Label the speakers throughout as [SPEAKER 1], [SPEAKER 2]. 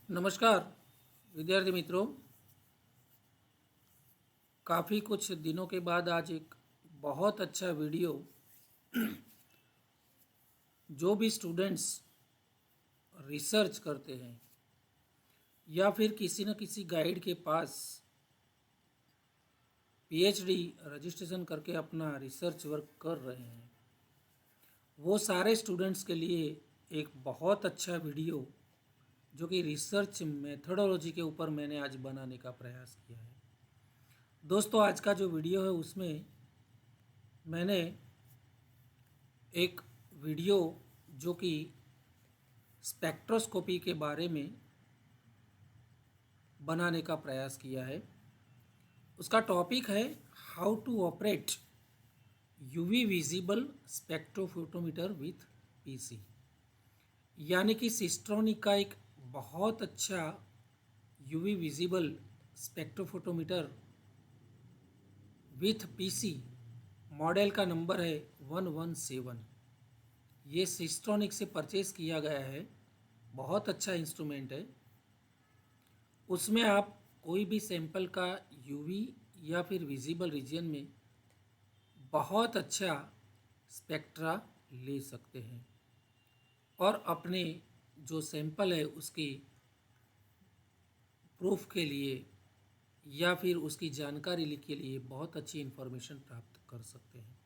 [SPEAKER 1] नमस्कार विद्यार्थी मित्रों। काफ़ी कुछ दिनों के बाद आज एक बहुत अच्छा वीडियो जो भी स्टूडेंट्स रिसर्च करते हैं या फिर किसी न किसी गाइड के पास पीएचडी रजिस्ट्रेशन करके अपना रिसर्च वर्क कर रहे हैं, वो सारे स्टूडेंट्स के लिए एक बहुत अच्छा वीडियो जो कि रिसर्च मेथोडोलॉजी के ऊपर मैंने आज बनाने का प्रयास किया है। दोस्तों, आज का जो वीडियो है उसमें मैंने एक वीडियो जो कि स्पेक्ट्रोस्कोपी के बारे में बनाने का प्रयास किया है। उसका टॉपिक है how to operate UV visible spectrophotometer with PC, यानी कि सिस्ट्रॉनिक का एक बहुत अच्छा UV visible spectrophotometer with PC. Model का नंबर है 117। ये सिस्ट्रॉनिक से परचेज़ किया गया है, बहुत अच्छा इंस्ट्रूमेंट है। उसमें आप कोई भी सैंपल का यूवी या फिर विजिबल रीजन में बहुत अच्छा स्पेक्ट्रा ले सकते हैं और अपने जो सैंपल है उसकी प्रूफ के लिए या फिर उसकी जानकारी के लिए बहुत अच्छी इन्फॉर्मेशन प्राप्त कर सकते हैं।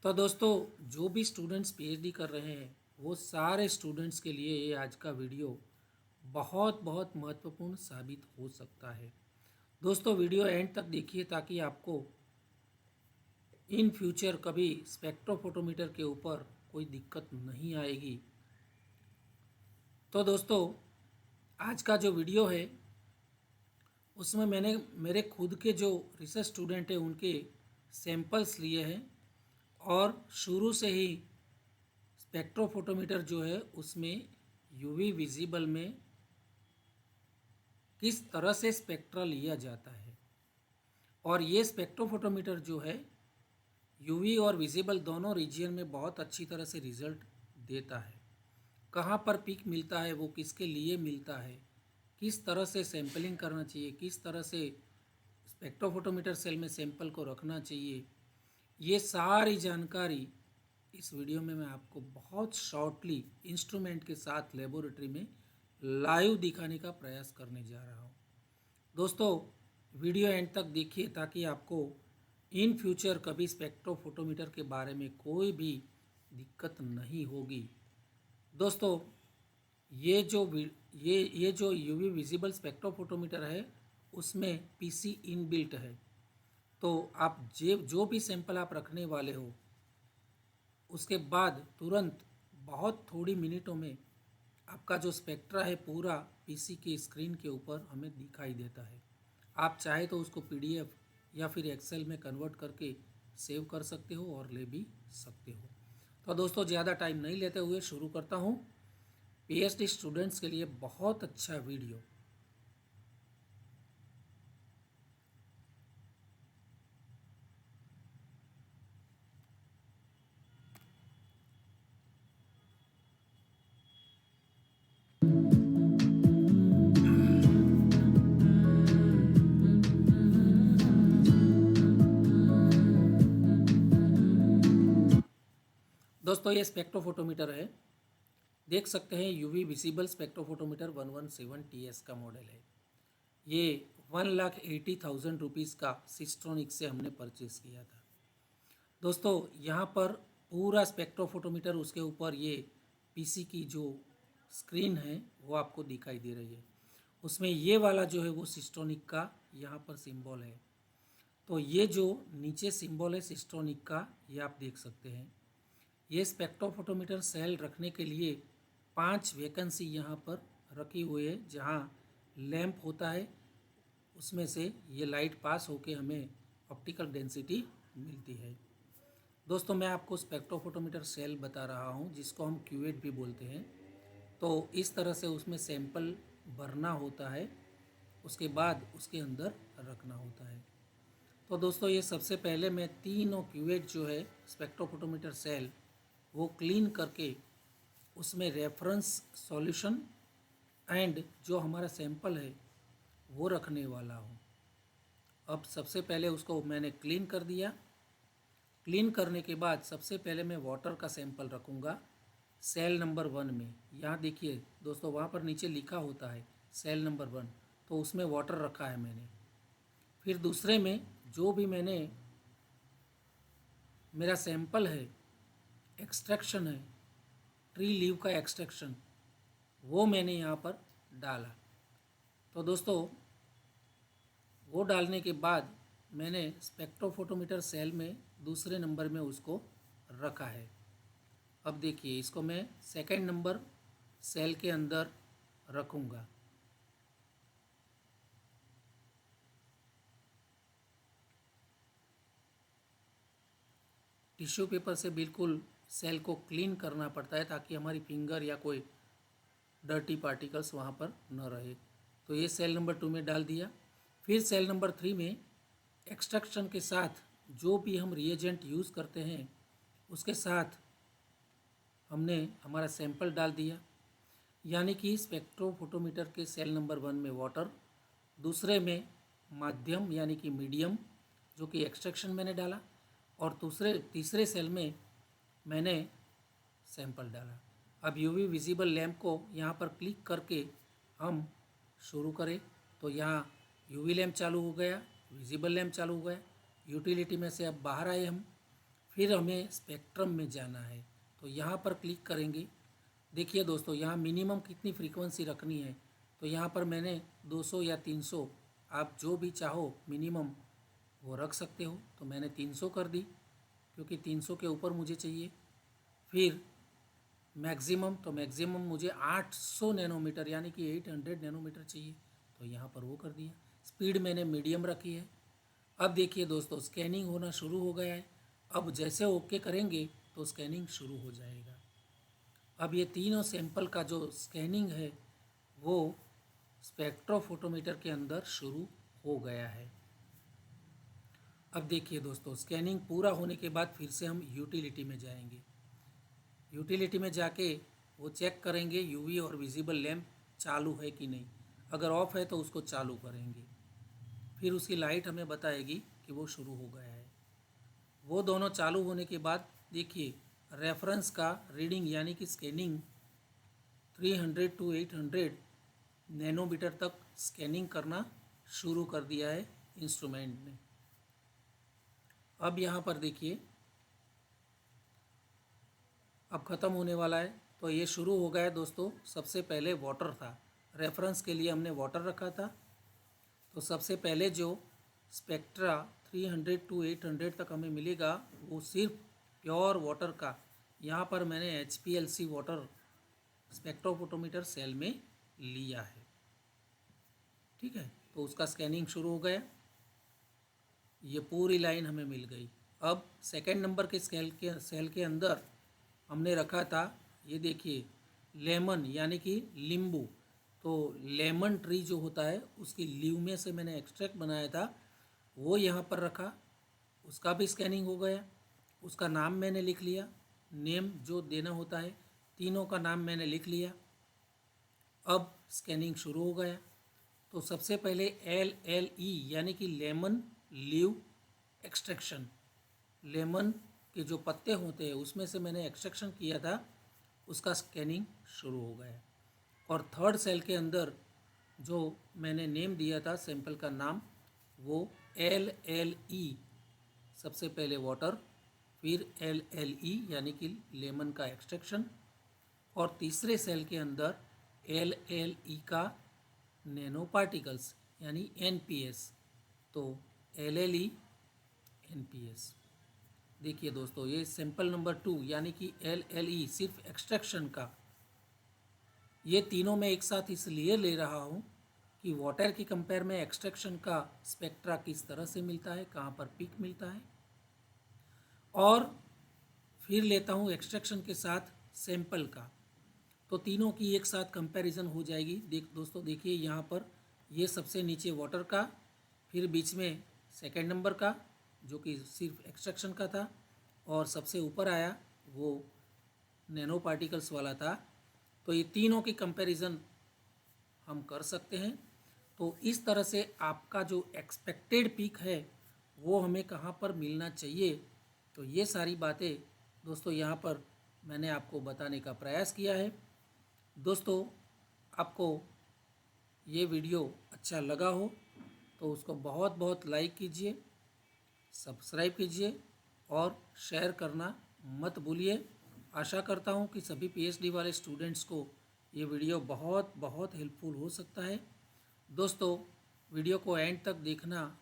[SPEAKER 1] तो दोस्तों, जो भी स्टूडेंट्स पीएचडी कर रहे हैं वो सारे स्टूडेंट्स के लिए ये आज का वीडियो बहुत बहुत महत्वपूर्ण साबित हो सकता है। दोस्तों, वीडियो एंड तक देखिए ताकि आपको इन फ्यूचर कभी स्पेक्ट्रोफोटोमीटर के ऊपर कोई दिक्कत नहीं आएगी। तो दोस्तों, आज का जो वीडियो है उसमें मैंने मेरे खुद के जो रिसर्च स्टूडेंट हैं उनके सैंपल्स लिए हैं और शुरू से ही स्पेक्ट्रोफोटोमीटर जो है उसमें यूवी विजिबल में किस तरह से स्पेक्ट्रा लिया जाता है। और ये स्पेक्ट्रोफोटोमीटर जो है यूवी और विजिबल दोनों रीजन में बहुत अच्छी तरह से रिजल्ट देता है। कहाँ पर पीक मिलता है, वो किसके लिए मिलता है, किस तरह से सैंपलिंग करना चाहिए, किस तरह से स्पेक्ट्रोफोटोमीटर सेल में सैंपल को रखना चाहिए, ये सारी जानकारी इस वीडियो में मैं आपको बहुत शॉर्टली इंस्ट्रूमेंट के साथ लेबोरेटरी में लाइव दिखाने का प्रयास करने जा रहा हूँ। दोस्तों, वीडियो एंड तक देखिए ताकि आपको इन फ्यूचर कभी स्पेक्ट्रोफोटोमीटर के बारे में कोई भी दिक्कत नहीं होगी। दोस्तों, ये जो यूवी विजिबल स्पेक्ट्रोफोटोमीटर है उसमें पीसी इनबिल्ट है। तो आप जो भी सैंपल आप रखने वाले हो उसके बाद तुरंत बहुत थोड़ी मिनटों में आपका जो स्पेक्ट्रा है पूरा पीसी की स्क्रीन के ऊपर हमें दिखाई देता है। आप चाहे तो उसको पीडीएफ या फिर एक्सेल में कन्वर्ट करके सेव कर सकते हो और ले भी सकते हो। तो दोस्तों, ज़्यादा टाइम नहीं लेते हुए शुरू करता हूँ पीएचडी स्टूडेंट्स के लिए बहुत अच्छा वीडियो। दोस्तों, ये स्पेक्ट्रोफोटोमीटर है, देख सकते हैं यूवी विजिबल स्पेक्ट्रोफोटोमीटर 117 टीएस का मॉडल है। ये 1,80,000 रुपीज़ का सिस्ट्रॉनिक से हमने परचेज़ किया था। दोस्तों, यहाँ पर पूरा स्पेक्ट्रोफोटोमीटर उसके ऊपर ये पीसी की जो स्क्रीन है वो आपको दिखाई दे रही है। उसमें ये वाला जो है वो सिस्ट्रॉनिक का यहाँ पर सिंबल है। तो ये जो नीचे सिंबल है सिस्ट्रॉनिक का, ये आप देख सकते हैं। ये स्पेक्ट्रोफोटोमीटर सेल रखने के लिए 5 वैकेंसी यहाँ पर रखी हुई है। जहाँ लैंप होता है उसमें से ये लाइट पास होके हमें ऑप्टिकल डेंसिटी मिलती है। दोस्तों, मैं आपको स्पेक्ट्रोफोटोमीटर सेल बता रहा हूँ जिसको हम क्यूवेट भी बोलते हैं। तो इस तरह से उसमें सैंपल भरना होता है, उसके बाद उसके अंदर रखना होता है। तो दोस्तों, ये सबसे पहले मैं तीनों क्यूवेट जो है स्पेक्ट्रोफोटोमीटर सेल वो क्लीन करके उसमें रेफरेंस सॉल्यूशन एंड जो हमारा सैंपल है वो रखने वाला हूँ। अब सबसे पहले उसको मैंने क्लीन कर दिया। क्लीन करने के बाद सबसे पहले मैं वाटर का सैंपल रखूँगा सेल नंबर 1 में। यहाँ देखिए दोस्तों, वहाँ पर नीचे लिखा होता है सेल नंबर 1, तो उसमें वाटर रखा है मैंने। फिर दूसरे में जो भी मैंने मेरा सैंपल है, एक्सट्रैक्शन है, ट्री लीव का एक्सट्रैक्शन, वो मैंने यहाँ पर डाला। तो दोस्तों, वो डालने के बाद मैंने स्पेक्ट्रोफोटोमीटर सेल में दूसरे नंबर में उसको रखा है। अब देखिए, इसको मैं सेकंड नंबर सेल के अंदर रखूँगा। टिश्यू पेपर से बिल्कुल सेल को क्लीन करना पड़ता है ताकि हमारी फिंगर या कोई डर्टी पार्टिकल्स वहाँ पर न रहे। तो ये सेल नंबर 2 में डाल दिया। फिर सेल नंबर 3 में एक्सट्रैक्शन के साथ जो भी हम रिएजेंट यूज़ करते हैं उसके साथ हमने हमारा सैंपल डाल दिया। यानी कि स्पेक्ट्रोफोटोमीटर के सेल नंबर 1 में वाटर, दूसरे में माध्यम यानी कि मीडियम जो कि एक्सट्रैक्शन मैंने डाला, और तीसरे सेल में मैंने सैंपल डाला। अब यूवी विजिबल लैंप को यहाँ पर क्लिक करके हम शुरू करें तो यहाँ यूवी लैंप चालू हो गया, विजिबल लैंप चालू हो गया। यूटिलिटी में से अब बाहर आए हम। फिर हमें स्पेक्ट्रम में जाना है तो यहाँ पर क्लिक करेंगे। देखिए दोस्तों, यहाँ मिनिमम कितनी फ्रीक्वेंसी रखनी है, तो यहाँ पर मैंने 200 या 300, आप जो भी चाहो मिनिमम वो रख सकते हो। तो मैंने 300 कर दी क्योंकि 300 के ऊपर मुझे चाहिए। फिर मैक्सिमम, तो मैक्सिमम मुझे 800 नैनोमीटर यानी कि 800 नैनोमीटर चाहिए, तो यहाँ पर वो कर दिया। स्पीड मैंने मीडियम रखी है। अब देखिए दोस्तों, स्कैनिंग होना शुरू हो गया है। अब जैसे ओके करेंगे तो स्कैनिंग शुरू हो जाएगा। अब ये तीनों सैंपल का जो स्कैनिंग है वो स्पेक्ट्रोफोटोमीटर के अंदर शुरू हो गया है। अब देखिए दोस्तों, स्कैनिंग पूरा होने के बाद फिर से हम यूटिलिटी में जाएंगे। यूटिलिटी में जाके वो चेक करेंगे यूवी और विजिबल लैंप चालू है कि नहीं। अगर ऑफ है तो उसको चालू करेंगे। फिर उसकी लाइट हमें बताएगी कि वो शुरू हो गया है। वो दोनों चालू होने के बाद देखिए, रेफरेंस का रीडिंग यानी कि स्कैनिंग 300 टू 800 नैनोमीटर तक स्कैनिंग करना शुरू कर दिया है इंस्ट्रूमेंट ने। अब यहाँ पर देखिए, अब ख़त्म होने वाला है। तो ये शुरू हो गया है दोस्तों। सबसे पहले वाटर था, रेफरेंस के लिए हमने वाटर रखा था। तो सबसे पहले जो स्पेक्ट्रा 300 टू 800 तक हमें मिलेगा वो सिर्फ प्योर वाटर का, यहाँ पर मैंने HPLC वाटर स्पेक्ट्रोफोटोमीटर सेल में लिया है। ठीक है, तो उसका स्कैनिंग शुरू हो गया। ये पूरी लाइन हमें मिल गई। अब सेकंड नंबर के सेल के अंदर हमने रखा था, ये देखिए, लेमन यानी कि नींबू। तो लेमन ट्री जो होता है उसकी लीव में से मैंने एक्सट्रैक्ट बनाया था, वो यहाँ पर रखा। उसका भी स्कैनिंग हो गया। उसका नाम मैंने लिख लिया, नेम जो देना होता है, तीनों का नाम मैंने लिख लिया। अब स्कैनिंग शुरू हो गया। तो सबसे पहले LLE यानी कि लेमन लीव एक्सट्रैक्शन, लेमन के जो पत्ते होते हैं उसमें से मैंने एक्सट्रैक्शन किया था, उसका स्कैनिंग शुरू हो गया। और थर्ड सेल के अंदर जो मैंने नेम दिया था सैंपल का नाम, वो LLE, सबसे पहले वाटर, फिर LLE यानी कि लेमन का एक्सट्रैक्शन, और तीसरे सेल के अंदर LLE का नैनो पार्टिकल्स यानी NPS। तो LLE NPS। देखिए दोस्तों, ये सैंपल नंबर 2 यानी कि LLE सिर्फ एक्सट्रैक्शन का, ये तीनों मैं एक साथ इसलिए ले रहा हूँ कि वाटर की कंपेयर में एक्सट्रैक्शन का स्पेक्ट्रा किस तरह से मिलता है, कहाँ पर पीक मिलता है। और फिर लेता हूँ एक्सट्रैक्शन के साथ सैंपल का, तो तीनों की एक साथ कंपैरिजन हो जाएगी। दोस्तों देखिए, यहाँ पर ये सबसे नीचे वाटर का, फिर बीच में सेकंड नंबर का जो कि सिर्फ एक्सट्रैक्शन का था, और सबसे ऊपर आया वो नैनो पार्टिकल्स वाला था। तो ये तीनों की कंपैरिजन हम कर सकते हैं। तो इस तरह से आपका जो एक्सपेक्टेड पिक है वो हमें कहाँ पर मिलना चाहिए, तो ये सारी बातें दोस्तों यहाँ पर मैंने आपको बताने का प्रयास किया है। दोस्तों, आपको ये वीडियो अच्छा लगा हो तो उसको बहुत बहुत लाइक कीजिए, सब्सक्राइब कीजिए और शेयर करना मत भूलिए। आशा करता हूँ कि सभी पीएचडी वाले स्टूडेंट्स को ये वीडियो बहुत बहुत हेल्पफुल हो सकता है। दोस्तों, वीडियो को एंड तक देखना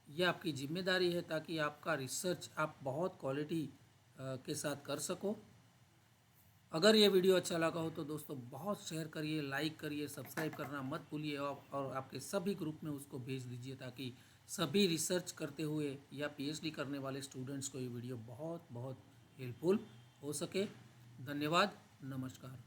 [SPEAKER 1] ये आपकी जिम्मेदारी है, ताकि आपका रिसर्च आप बहुत क्वालिटी के साथ कर सको। अगर ये वीडियो अच्छा लगा हो तो दोस्तों बहुत शेयर करिए, लाइक करिए, सब्सक्राइब करना मत भूलिए और आपके सभी ग्रुप में उसको भेज दीजिए, ताकि सभी रिसर्च करते हुए या पीएचडी करने वाले स्टूडेंट्स को ये वीडियो बहुत बहुत हेल्पफुल हो सके। धन्यवाद, नमस्कार।